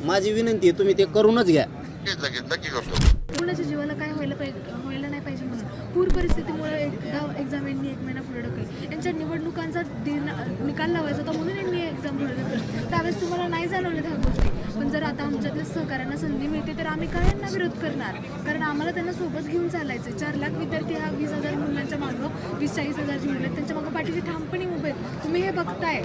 माझी विनंती आहे तुम्ही ते करूनच घ्या. कोणाच्या जीवाला काय व्हायला नाही पाहिजे म्हणून पूर परिस्थितीमुळे एक्झाम यांनी 1 महिना पुढे ढकलली. यांच्या निवडणुकांचा निकाल लावायचा होता म्हणून यांनी एक्झाम पुढे ढकलली. त्यावेळेस तुम्हाला नाही जाणवलं त्या गोष्टी, पण जर आता आमच्यातल्या सहकाऱ्यांना संधी मिळते तर आम्ही काय यांना विरोध करणार, कारण आम्हाला त्यांना सोबत घेऊन चालायचं. 4 लाख विद्यार्थी हा 20,000 मुलांच्या मागं 20-40,000 मुलं आहेत, त्यांच्या मागं पाठीशी ठामपणे उभे आहेत. तुम्ही हे बघताय,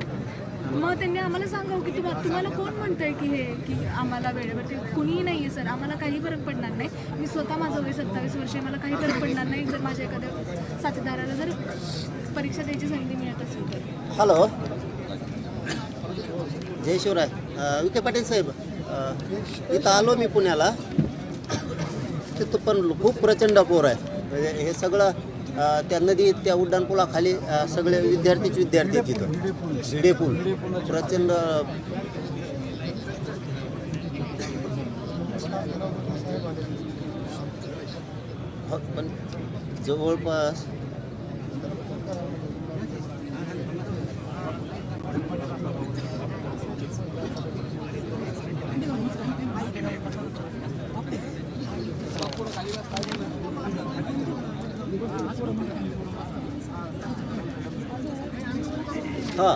मग त्यांनी आम्हाला सांगावं की तुम्हाला कोण म्हणतंय की आम्हाला वेळेवरती कुणीही नाही आहे. सर, आम्हाला काही फरक पडणार नाही. मी स्वतः माझं वय 27 वर्ष आहे, मला काही फरक पडणार नाही जर माझ्या एखाद्या साथीदाराला जर परीक्षा द्यायची संधी मिळत असेल तर. हॅलो, जय शिवराय. विखे पाटील साहेब, इथं आलो मी पुण्याला. तिथं पण खूप प्रचंड पूर आहे. म्हणजे हे सगळं त्या नदी, त्या उड्डाणपुलाखाली सगळे विद्यार्थी आहेत तिथं. भिडे पूल प्रचंड. पण जवळपास हां,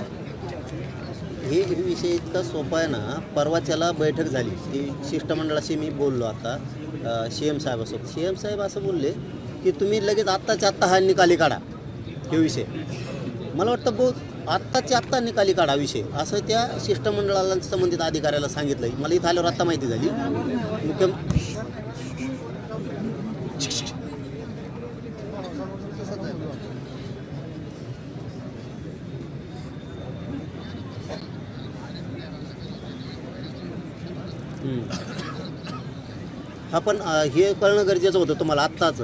हे विषय इतका सोपा आहे ना. परवाच्याला बैठक झाली, ती शिष्टमंडळाशी मी बोललो आता CM साहेबासोबत. CM साहेब असं बोलले की तुम्ही लगेच आत्ताच्या आत्ता हा निकाली काढा हे विषय. मला वाटतं बहुत आत्ताच्या आत्ता निकाली काढा विषय, असं त्या शिष्टमंडळाला संबंधित अधिकाऱ्याला सांगितलं. मला इथं आल्यावर आत्ता माहिती झाली. हा, पण हे कळणं गरजेचं होतं तुम्हाला आत्ताच.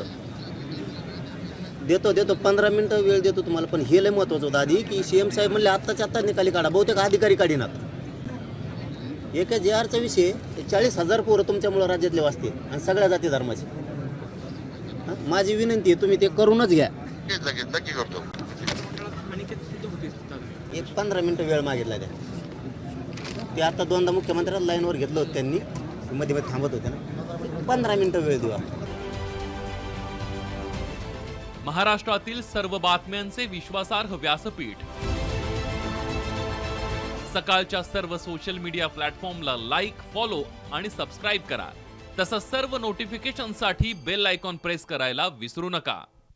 देतो 15 मिनटं वेळ देतो तुम्हाला, पण हे लय महत्त्वाचं होतं आधी की CM साहेब म्हणले आत्ताच्या आत्ता निकाली काढा. बहुतेक अधिकारी काढीनात. एका JRचा विषय 40,000 पोरं तुमच्यामुळं राज्यातले वाचतील आणि सगळ्या जाती धर्माचे. माझी विनंती आहे तुम्ही ते करूनच घ्या. एक 15 मिनटं वेळ मागितला त्या. ते आता 2दा मुख्यमंत्र्याला लाईनवर घेतलं होतं त्यांनी, मध्ये थांबत होते ना. 15 मिनटं वेळ देऊ. महाराष्ट्रातील सर्व बातम्यांचे विश्वासार्ह व्यासपीठ. सकाळच्या सर्व सोशल मीडिया प्लॅटफॉर्मला लाईक, फॉलो आणि सबस्क्राईब करा. तसंच सर्व नोटिफिकेशनसाठी बेल आयकॉन प्रेस करायला विसरू नका.